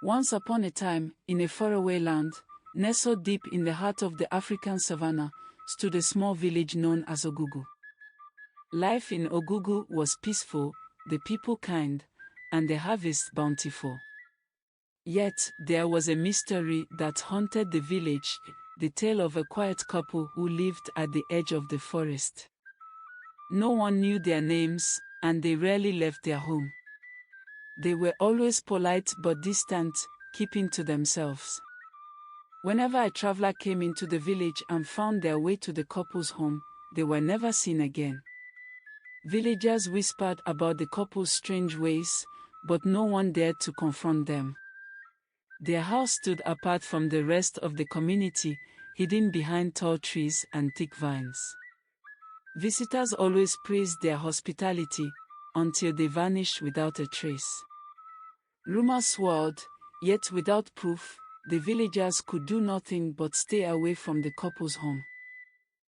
Once upon a time, in a faraway land, nestled deep in the heart of the African savannah, stood a small village known as Ogugu. Life in Ogugu was peaceful, the people kind, and the harvest bountiful. Yet, there was a mystery that haunted the village, the tale of a quiet couple who lived at the edge of the forest. No one knew their names, and they rarely left their home. They were always polite but distant, keeping to themselves. Whenever a traveler came into the village and found their way to the couple's home, they were never seen again. Villagers whispered about the couple's strange ways, but no one dared to confront them. Their house stood apart from the rest of the community, hidden behind tall trees and thick vines. Visitors always praised their hospitality, until they vanished without a trace. Rumors swirled, yet without proof, the villagers could do nothing but stay away from the couple's home.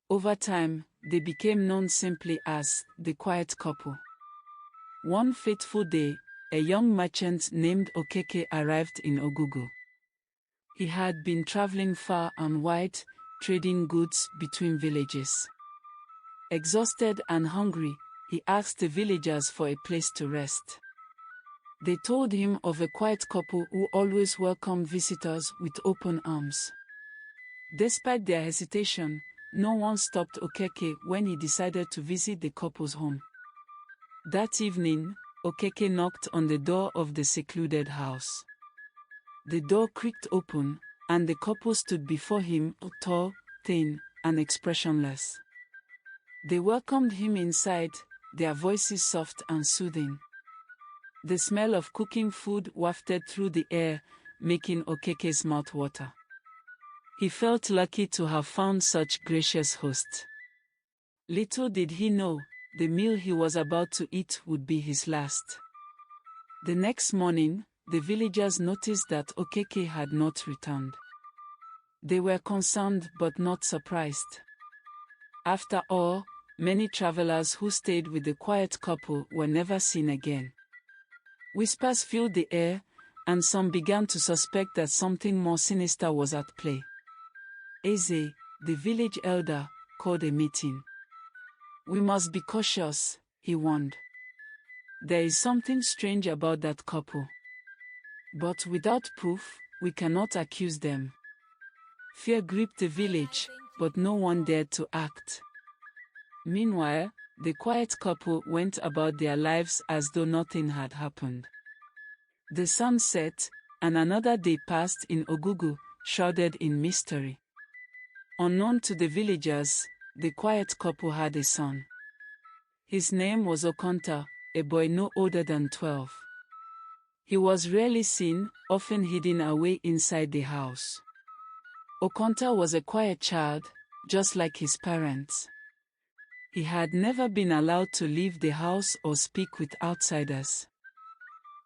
Over time, they became known simply as the quiet couple. One fateful day, a young merchant named Okeke arrived in Ogugu. He had been traveling far and wide, trading goods between villages. Exhausted and hungry, he asked the villagers for a place to rest. They told him of a quiet couple who always welcomed visitors with open arms. Despite their hesitation, no one stopped Okeke when he decided to visit the couple's home. That evening, Okeke knocked on the door of the secluded house. The door creaked open, and the couple stood before him, tall, thin, and expressionless. They welcomed him inside, their voices soft and soothing. The smell of cooking food wafted through the air, making Okeke's mouth water. He felt lucky to have found such gracious hosts. Little did he know, the meal he was about to eat would be his last. The next morning, the villagers noticed that Okeke had not returned. They were concerned but not surprised. After all, many travelers who stayed with the quiet couple were never seen again. Whispers filled the air, and some began to suspect that something more sinister was at play. Eze, the village elder, called a meeting. "We must be cautious," he warned. "There is something strange about that couple. But without proof, we cannot accuse them." Fear gripped the village, but no one dared to act. Meanwhile, the quiet couple went about their lives as though nothing had happened. The sun set, and another day passed in Ogugu, shrouded in mystery. Unknown to the villagers, the quiet couple had a son. His name was Okonta, a boy no older than 12. He was rarely seen, often hidden away inside the house. Okonta was a quiet child, just like his parents. He had never been allowed to leave the house or speak with outsiders.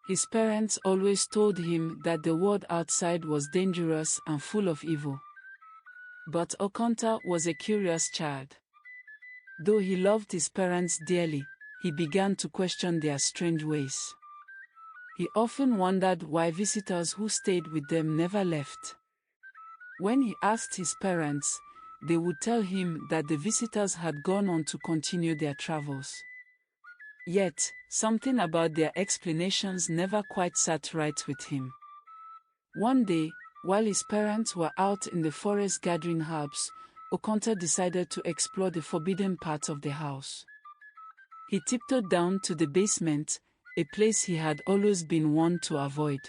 His parents always told him that the world outside was dangerous and full of evil. But Okonta was a curious child. Though he loved his parents dearly, he began to question their strange ways. He often wondered why visitors who stayed with them never left. When he asked his parents, they would tell him that the visitors had gone on to continue their travels. Yet, something about their explanations never quite sat right with him. One day, while his parents were out in the forest gathering herbs, Okonta decided to explore the forbidden part of the house. He tiptoed down to the basement, a place he had always been warned to avoid.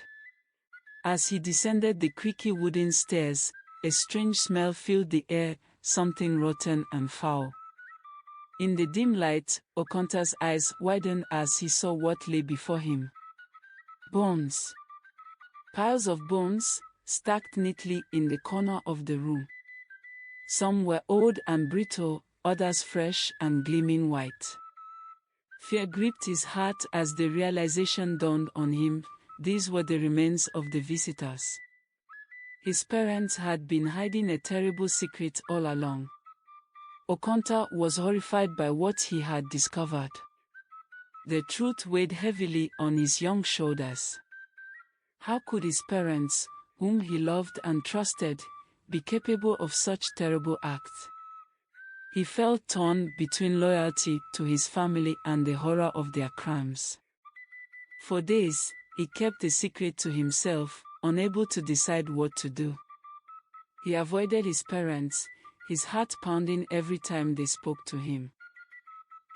As he descended the creaky wooden stairs, a strange smell filled the air, something rotten and foul. In the dim light, Okonta's eyes widened as he saw what lay before him. Bones. Piles of bones, stacked neatly in the corner of the room. Some were old and brittle, others fresh and gleaming white. Fear gripped his heart as the realization dawned on him, these were the remains of the visitors. His parents had been hiding a terrible secret all along. Okonta was horrified by what he had discovered. The truth weighed heavily on his young shoulders. How could his parents, whom he loved and trusted, be capable of such terrible acts? He felt torn between loyalty to his family and the horror of their crimes. For days, he kept the secret to himself, unable to decide what to do. He avoided his parents, his heart pounding every time they spoke to him.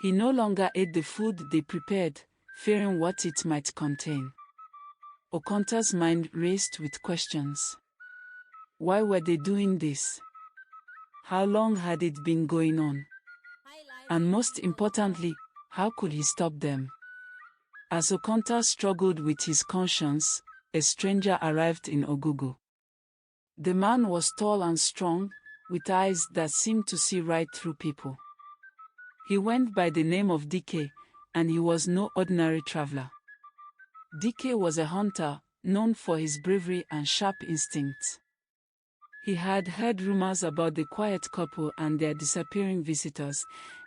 He no longer ate the food they prepared, fearing what it might contain. Okonta's mind raced with questions. Why were they doing this? How long had it been going on? And most importantly, how could he stop them? As Okonta struggled with his conscience, a stranger arrived in Ogugu. The man was tall and strong, with eyes that seemed to see right through people. He went by the name of Dike, and he was no ordinary traveler. Dike was a hunter, known for his bravery and sharp instincts. He had heard rumors about the quiet couple and their disappearing visitors,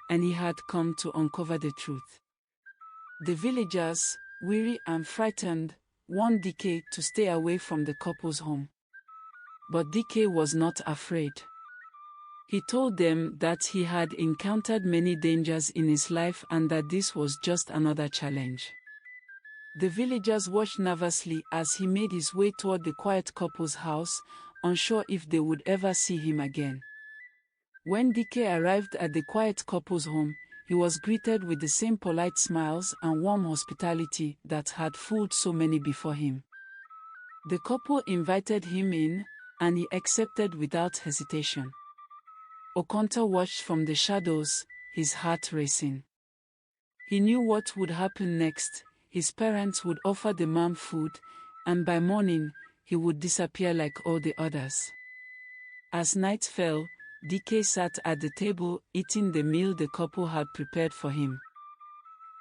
and he had come to uncover the truth. The villagers, weary and frightened, warned Dike to stay away from the couple's home. But Dike was not afraid. He told them that he had encountered many dangers in his life and that this was just another challenge. The villagers watched nervously as he made his way toward the quiet couple's house, unsure if they would ever see him again. When Dike arrived at the quiet couple's home, he was greeted with the same polite smiles and warm hospitality that had fooled so many before him. The couple invited him in, and he accepted without hesitation. Okonta watched from the shadows, his heart racing. He knew what would happen next. His parents would offer the man food, and by morning, he would disappear like all the others. As night fell, Dike sat at the table eating the meal the couple had prepared for him.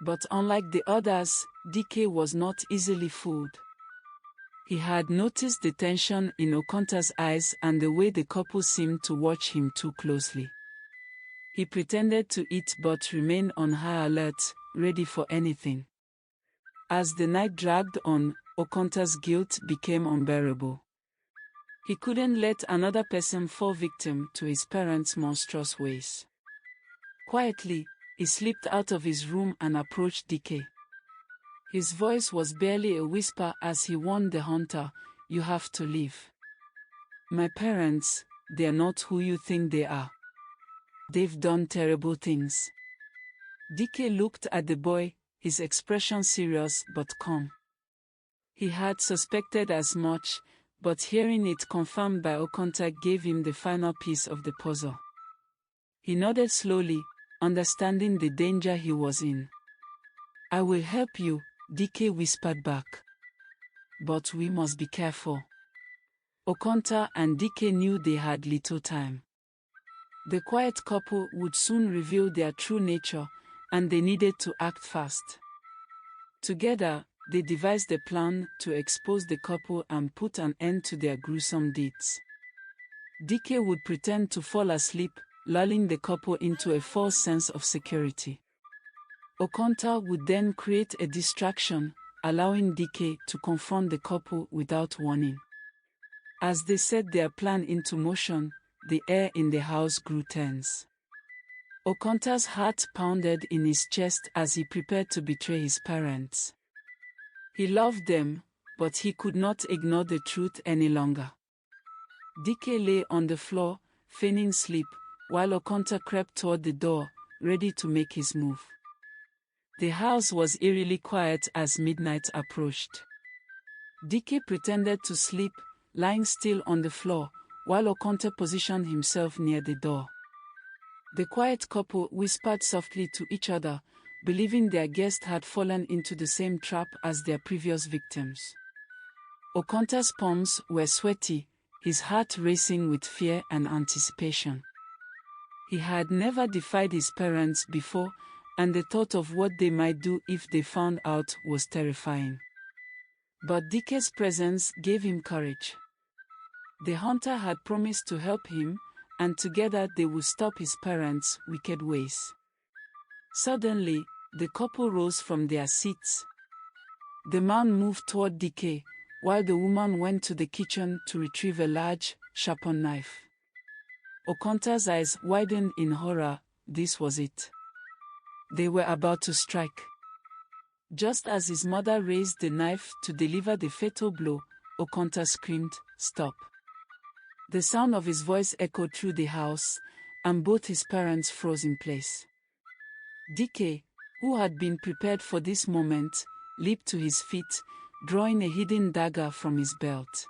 But unlike the others, Dike was not easily fooled. He had noticed the tension in Okonta's eyes and the way the couple seemed to watch him too closely. He pretended to eat but remained on high alert, ready for anything. As the night dragged on, Okonta's guilt became unbearable. He couldn't let another person fall victim to his parents' monstrous ways. Quietly, he slipped out of his room and approached Dike. His voice was barely a whisper as he warned the hunter, "You have to leave. My parents, they're not who you think they are. They've done terrible things." Dike looked at the boy, his expression serious but calm. He had suspected as much, but hearing it confirmed by Okonta gave him the final piece of the puzzle. He nodded slowly, understanding the danger he was in. "I will help you," Dike whispered back. "But we must be careful." Okonta and Dike knew they had little time. The quiet couple would soon reveal their true nature, and they needed to act fast. Together, they devised a plan to expose the couple and put an end to their gruesome deeds. Dike would pretend to fall asleep, lulling the couple into a false sense of security. Okonta would then create a distraction, allowing Dike to confront the couple without warning. As they set their plan into motion, the air in the house grew tense. Okonta's heart pounded in his chest as he prepared to betray his parents. He loved them, but he could not ignore the truth any longer. Dike lay on the floor, feigning sleep, while Okonta crept toward the door, ready to make his move. The house was eerily quiet as midnight approached. Dike pretended to sleep, lying still on the floor, while Okonta positioned himself near the door. The quiet couple whispered softly to each other, believing their guest had fallen into the same trap as their previous victims. Okonta's palms were sweaty, his heart racing with fear and anticipation. He had never defied his parents before, and the thought of what they might do if they found out was terrifying. But Dike's presence gave him courage. The hunter had promised to help him, and together they would stop his parents' wicked ways. Suddenly, the couple rose from their seats. The man moved toward Dike, while the woman went to the kitchen to retrieve a large, sharpened knife. Okonta's eyes widened in horror. This was it. They were about to strike. Just as his mother raised the knife to deliver the fatal blow, Okonta screamed, "Stop!" The sound of his voice echoed through the house, and both his parents froze in place. Dike, who had been prepared for this moment, leaped to his feet, drawing a hidden dagger from his belt.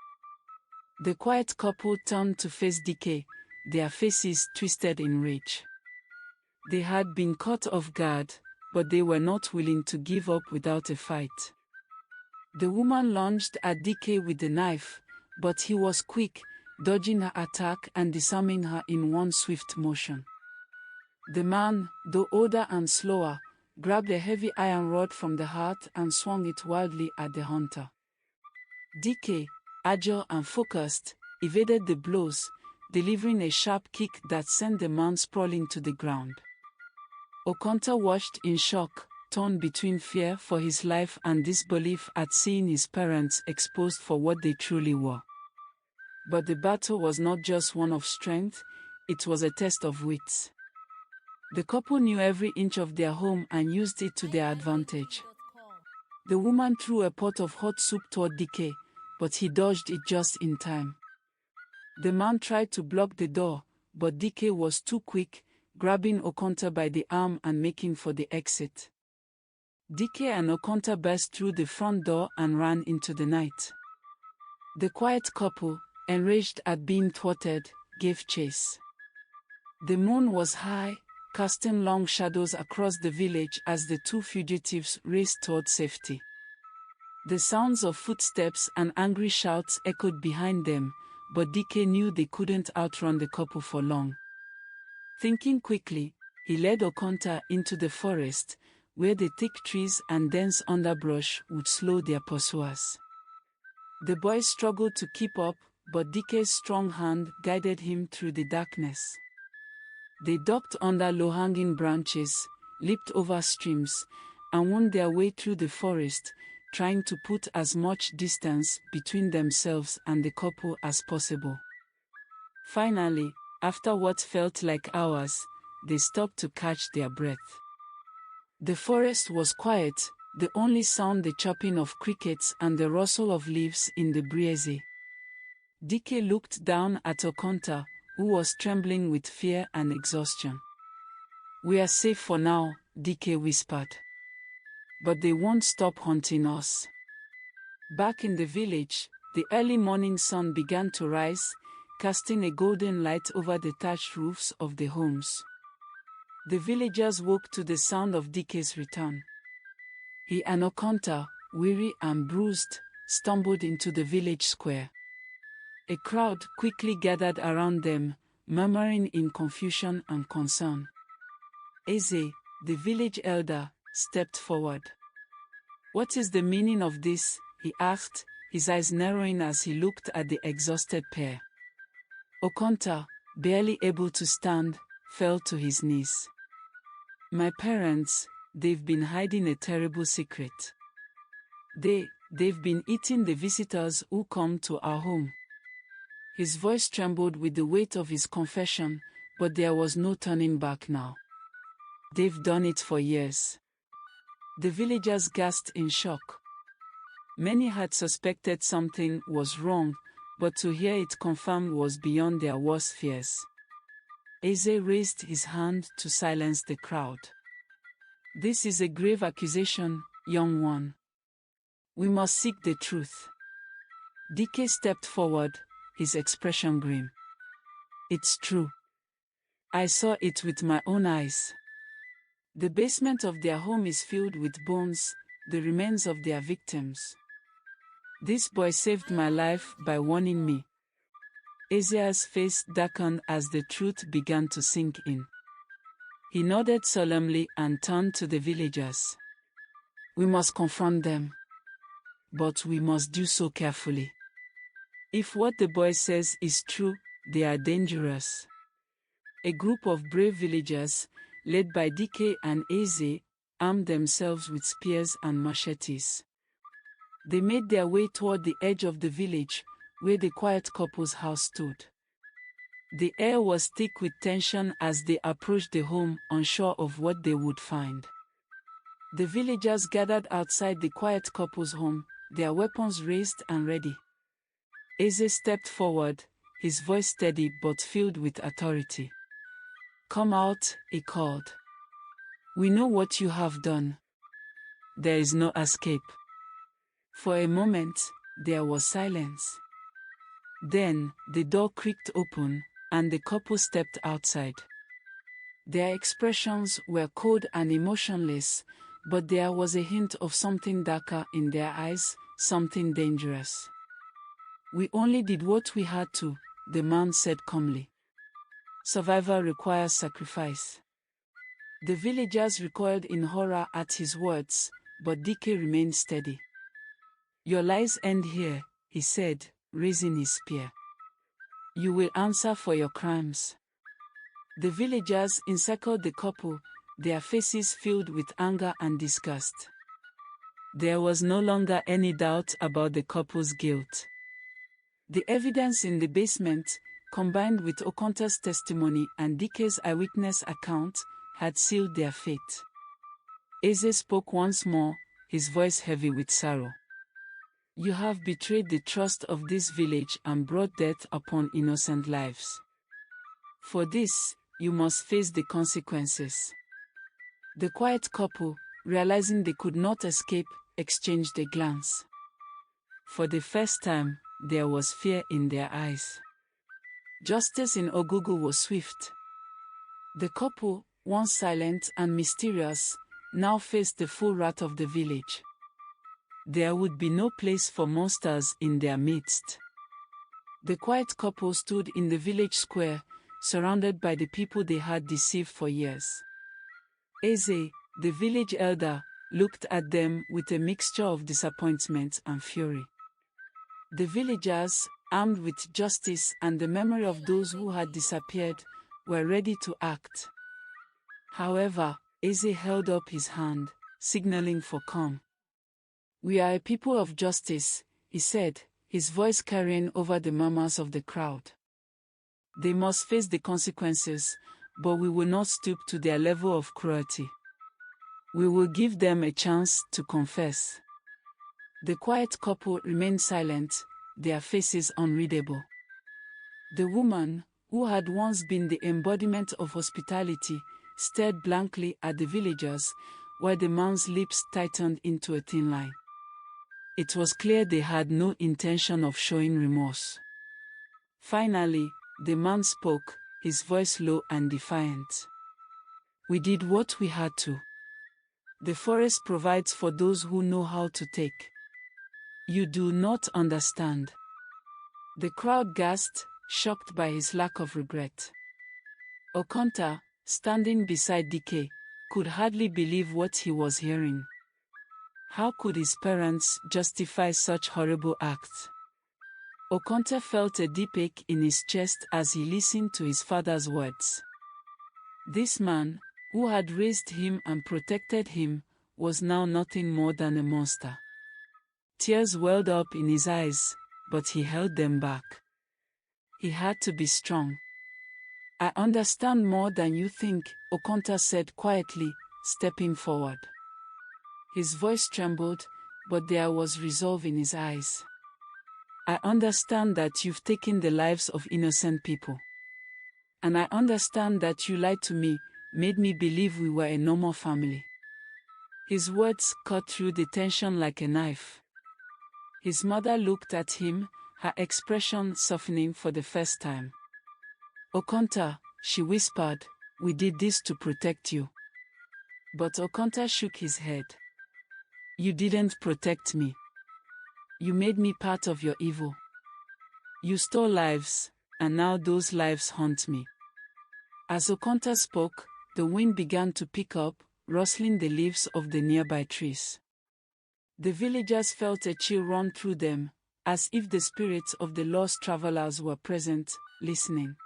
The quiet couple turned to face Dike, their faces twisted in rage. They had been caught off guard, but they were not willing to give up without a fight. The woman lunged at Dike with the knife, but he was quick, dodging her attack and disarming her in one swift motion. The man, though older and slower, grabbed a heavy iron rod from the hearth and swung it wildly at the hunter. Dike, agile and focused, evaded the blows, delivering a sharp kick that sent the man sprawling to the ground. Okonta watched in shock, torn between fear for his life and disbelief at seeing his parents exposed for what they truly were. But the battle was not just one of strength, it was a test of wits. The couple knew every inch of their home and used it to their advantage. The woman threw a pot of hot soup toward Dike, but he dodged it just in time. The man tried to block the door, but Dike was too quick, grabbing Okonta by the arm and making for the exit. Dike and Okonta burst through the front door and ran into the night. The quiet couple, enraged at being thwarted, gave chase. The moon was high, casting long shadows across the village as the two fugitives raced toward safety. The sounds of footsteps and angry shouts echoed behind them, but Dike knew they couldn't outrun the couple for long. Thinking quickly, he led Okonta into the forest, where the thick trees and dense underbrush would slow their pursuers. The boy struggled to keep up, but Dike's strong hand guided him through the darkness. They ducked under low-hanging branches, leaped over streams, and wound their way through the forest, trying to put as much distance between themselves and the couple as possible. Finally, after what felt like hours, they stopped to catch their breath. The forest was quiet, the only sound the chirping of crickets and the rustle of leaves in the breeze. Dike looked down at Okonta, who was trembling with fear and exhaustion. "We are safe for now," Dike whispered. "But they won't stop hunting us." Back in the village, the early morning sun began to rise, casting a golden light over the thatched roofs of the homes. The villagers woke to the sound of Dike's return. He and Okonta, weary and bruised, stumbled into the village square. A crowd quickly gathered around them, murmuring in confusion and concern. Eze, the village elder, stepped forward. "What is the meaning of this?" he asked, his eyes narrowing as he looked at the exhausted pair. Okonta, barely able to stand, fell to his knees. "My parents, they've been hiding a terrible secret. They've been eating the visitors who come to our home." His voice trembled with the weight of his confession, but there was no turning back now. "They've done it for years." The villagers gasped in shock. Many had suspected something was wrong, but to hear it confirmed was beyond their worst fears. Eze raised his hand to silence the crowd. "This is a grave accusation, young one. We must seek the truth." Dike stepped forward, his expression grim. "It's true. I saw it with my own eyes. The basement of their home is filled with bones, the remains of their victims. This boy saved my life by warning me." Eze's face darkened as the truth began to sink in. He nodded solemnly and turned to the villagers. "We must confront them. But we must do so carefully. If what the boy says is true, they are dangerous." A group of brave villagers, led by Dike and Eze, armed themselves with spears and machetes. They made their way toward the edge of the village, where the quiet couple's house stood. The air was thick with tension as they approached the home, unsure of what they would find. The villagers gathered outside the quiet couple's home, their weapons raised and ready. Eze stepped forward, his voice steady but filled with authority. "Come out," he called. "We know what you have done. There is no escape." For a moment, there was silence. Then, the door creaked open, and the couple stepped outside. Their expressions were cold and emotionless, but there was a hint of something darker in their eyes, something dangerous. "We only did what we had to," the man said calmly. "Survival requires sacrifice." The villagers recoiled in horror at his words, but Dike remained steady. "Your lies end here," he said, raising his spear. "You will answer for your crimes." The villagers encircled the couple, their faces filled with anger and disgust. There was no longer any doubt about the couple's guilt. The evidence in the basement, combined with Okonta's testimony and Dike's eyewitness account, had sealed their fate. Eze spoke once more, his voice heavy with sorrow. "You have betrayed the trust of this village and brought death upon innocent lives. For this, you must face the consequences." The quiet couple, realizing they could not escape, exchanged a glance. For the first time, there was fear in their eyes. Justice in Ogugu was swift. The couple, once silent and mysterious, now faced the full wrath of the village. There would be no place for monsters in their midst. The quiet couple stood in the village square, surrounded by the people they had deceived for years. Eze, the village elder, looked at them with a mixture of disappointment and fury. The villagers, armed with justice and the memory of those who had disappeared, were ready to act. However, Eze held up his hand, signaling for calm. "We are a people of justice," he said, his voice carrying over the murmurs of the crowd. "They must face the consequences, but we will not stoop to their level of cruelty. We will give them a chance to confess." The quiet couple remained silent, their faces unreadable. The woman, who had once been the embodiment of hospitality, stared blankly at the villagers, while the man's lips tightened into a thin line. It was clear they had no intention of showing remorse. Finally, the man spoke, his voice low and defiant. "We did what we had to. The forest provides for those who know how to take. You do not understand." The crowd gasped, shocked by his lack of regret. Okonta, standing beside Dike, could hardly believe what he was hearing. How could his parents justify such horrible acts? Okonta felt a deep ache in his chest as he listened to his father's words. This man, who had raised him and protected him, was now nothing more than a monster. Tears welled up in his eyes, but he held them back. He had to be strong. "I understand more than you think," Okonta said quietly, stepping forward. His voice trembled, but there was resolve in his eyes. "I understand that you've taken the lives of innocent people. And I understand that you lied to me, made me believe we were a normal family." His words cut through the tension like a knife. His mother looked at him, her expression softening for the first time. "Okonta," she whispered, "we did this to protect you." But Okonta shook his head. "You didn't protect me. You made me part of your evil. You stole lives, and now those lives haunt me." As Okonta spoke, the wind began to pick up, rustling the leaves of the nearby trees. The villagers felt a chill run through them, as if the spirits of the lost travelers were present, listening.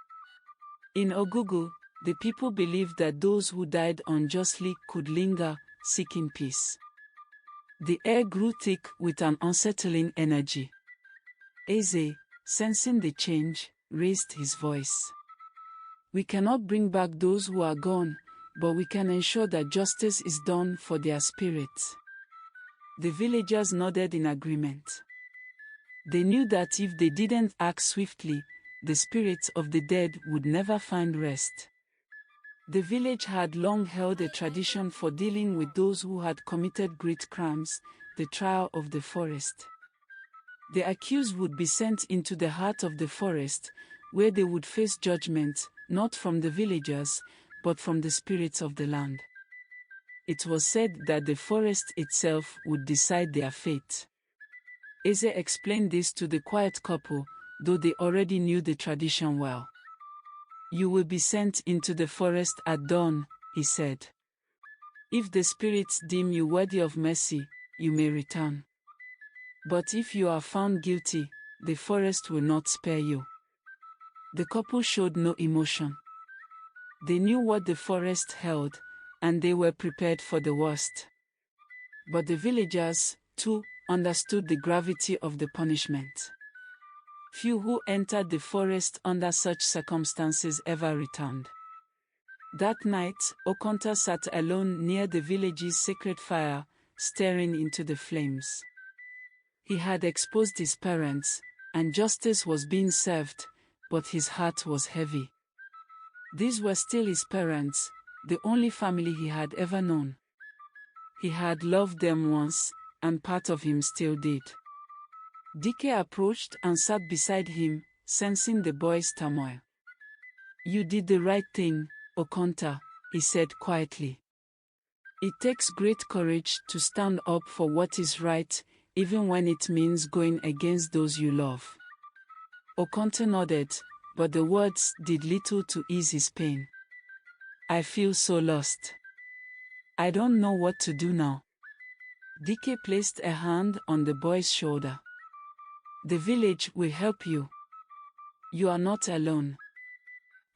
In Ogugu, the people believed that those who died unjustly could linger, seeking peace. The air grew thick with an unsettling energy. Eze, sensing the change, raised his voice. We cannot bring back those who are gone, but we can ensure that justice is done for their spirits. The villagers nodded in agreement. They knew that if they didn't act swiftly, the spirits of the dead would never find rest. The village had long held a tradition for dealing with those who had committed great crimes, the trial of the forest. The accused would be sent into the heart of the forest, where they would face judgment, not from the villagers, but from the spirits of the land. It was said that the forest itself would decide their fate. Eze explained this to the quiet couple, though they already knew the tradition well. You will be sent into the forest at dawn, he said. If the spirits deem you worthy of mercy, you may return. But if you are found guilty, the forest will not spare you. The couple showed no emotion. They knew what the forest held, and they were prepared for the worst. But the villagers, too, understood the gravity of the punishment. Few who entered the forest under such circumstances ever returned. That night, Okonta sat alone near the village's sacred fire, staring into the flames. He had exposed his parents, and justice was being served, but his heart was heavy. These were still his parents, the only family he had ever known. He had loved them once, and part of him still did. Dike approached and sat beside him, sensing the boy's turmoil. You did the right thing, Okonta, he said quietly. It takes great courage to stand up for what is right, even when it means going against those you love. Okonta nodded, but the words did little to ease his pain. I feel so lost. I don't know what to do now. Dike placed a hand on the boy's shoulder. The village will help you. You are not alone.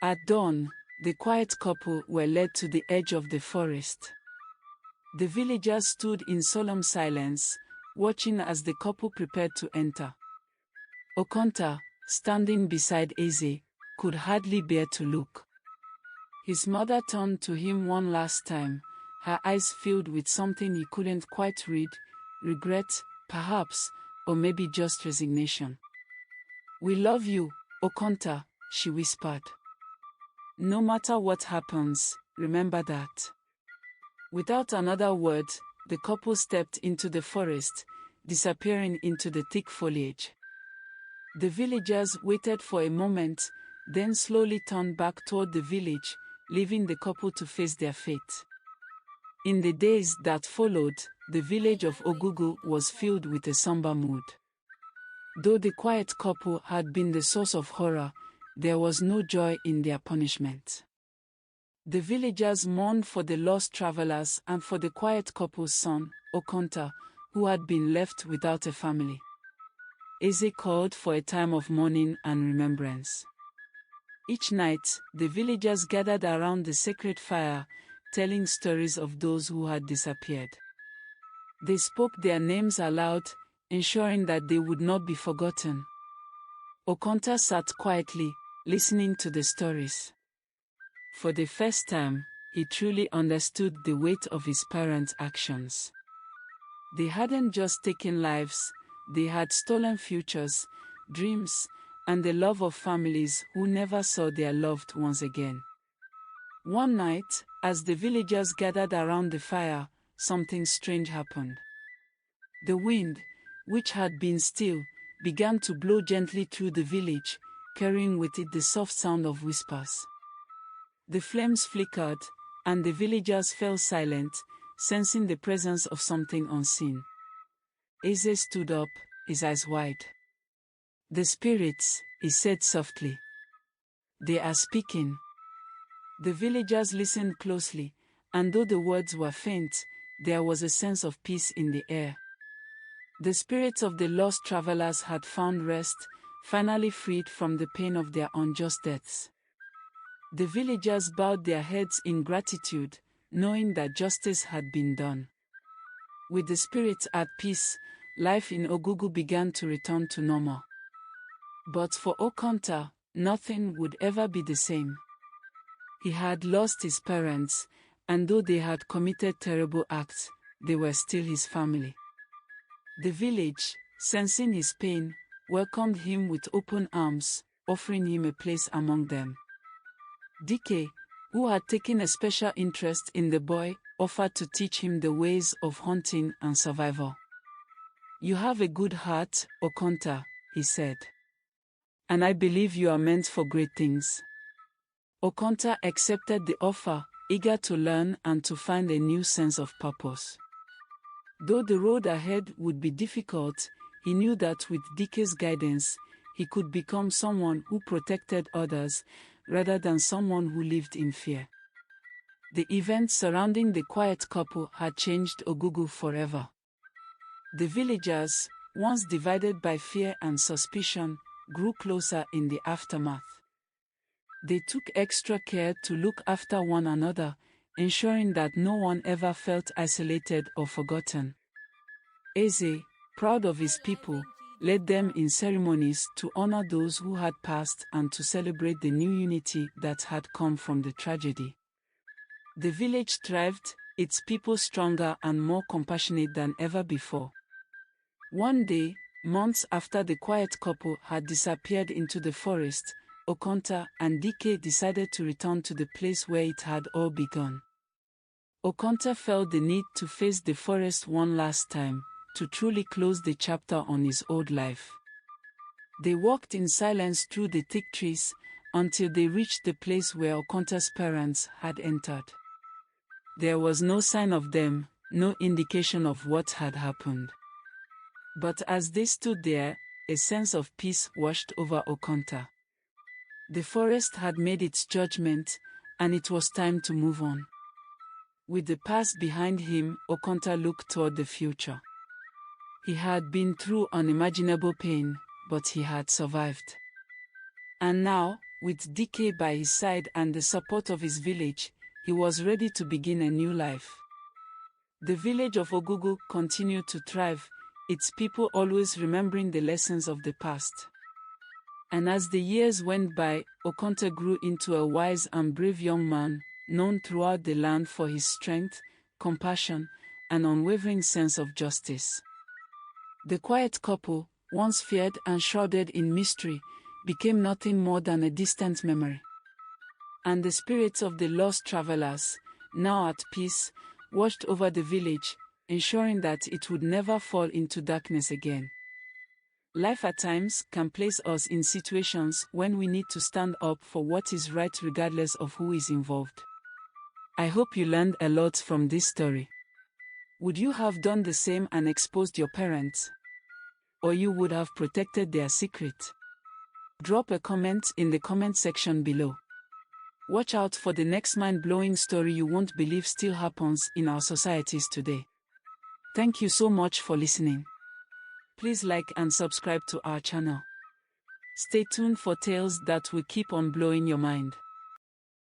At dawn, the quiet couple were led to the edge of the forest. The villagers stood in solemn silence, watching as the couple prepared to enter. Okonta, standing beside Eze, could hardly bear to look. His mother turned to him one last time, her eyes filled with something he couldn't quite read, regret, perhaps, or maybe just resignation. We love you, Okonta, she whispered. No matter what happens, remember that. Without another word, the couple stepped into the forest, disappearing into the thick foliage. The villagers waited for a moment, then slowly turned back toward the village, leaving the couple to face their fate. In the days that followed, the village of Ogugu was filled with a somber mood. Though the quiet couple had been the source of horror, there was no joy in their punishment. The villagers mourned for the lost travelers and for the quiet couple's son, Okonta, who had been left without a family. Eze called for a time of mourning and remembrance. Each night, the villagers gathered around the sacred fire, telling stories of those who had disappeared. They spoke their names aloud, ensuring that they would not be forgotten. Okonta sat quietly, listening to the stories. For the first time, he truly understood the weight of his parents' actions. They hadn't just taken lives, they had stolen futures, dreams, and the love of families who never saw their loved ones again. One night, as the villagers gathered around the fire, something strange happened. The wind, which had been still, began to blow gently through the village, carrying with it the soft sound of whispers. The flames flickered, and the villagers fell silent, sensing the presence of something unseen. Eze stood up, his eyes wide. The spirits, he said softly. They are speaking. The villagers listened closely, and though the words were faint, there was a sense of peace in the air. The spirits of the lost travelers had found rest, finally freed from the pain of their unjust deaths. The villagers bowed their heads in gratitude, knowing that justice had been done. With the spirits at peace, life in Ogugu began to return to normal. But for Okonta, nothing would ever be the same. He had lost his parents, and though they had committed terrible acts, they were still his family. The village, sensing his pain, welcomed him with open arms, offering him a place among them. Dike, who had taken a special interest in the boy, offered to teach him the ways of hunting and survival. "You have a good heart, Okonta," he said. "And I believe you are meant for great things." Okonta accepted the offer, eager to learn and to find a new sense of purpose. Though the road ahead would be difficult, he knew that with Dike's guidance, he could become someone who protected others, rather than someone who lived in fear. The events surrounding the quiet couple had changed Ogugu forever. The villagers, once divided by fear and suspicion, grew closer in the aftermath. They took extra care to look after one another, ensuring that no one ever felt isolated or forgotten. Eze, proud of his people, led them in ceremonies to honor those who had passed and to celebrate the new unity that had come from the tragedy. The village thrived, its people stronger and more compassionate than ever before. One day, months after the quiet couple had disappeared into the forest, Okonta and Dike decided to return to the place where it had all begun. Okonta felt the need to face the forest one last time, to truly close the chapter on his old life. They walked in silence through the thick trees, until they reached the place where Okonta's parents had entered. There was no sign of them, no indication of what had happened. But as they stood there, a sense of peace washed over Okonta. The forest had made its judgment, and it was time to move on. With the past behind him, Okonta looked toward the future. He had been through unimaginable pain, but he had survived. And now, with Dike by his side and the support of his village, he was ready to begin a new life. The village of Ogugu continued to thrive, its people always remembering the lessons of the past. And as the years went by, Okonta grew into a wise and brave young man, known throughout the land for his strength, compassion, and unwavering sense of justice. The quiet couple, once feared and shrouded in mystery, became nothing more than a distant memory. And the spirits of the lost travelers, now at peace, watched over the village, ensuring that it would never fall into darkness again. Life at times can place us in situations when we need to stand up for what is right regardless of who is involved. I hope you learned a lot from this story. Would you have done the same and exposed your parents? Or you would have protected their secret? Drop a comment in the comment section below. Watch out for the next mind-blowing story you won't believe still happens in our societies today. Thank you so much for listening. Please like and subscribe to our channel. Stay tuned for tales that will keep on blowing your mind.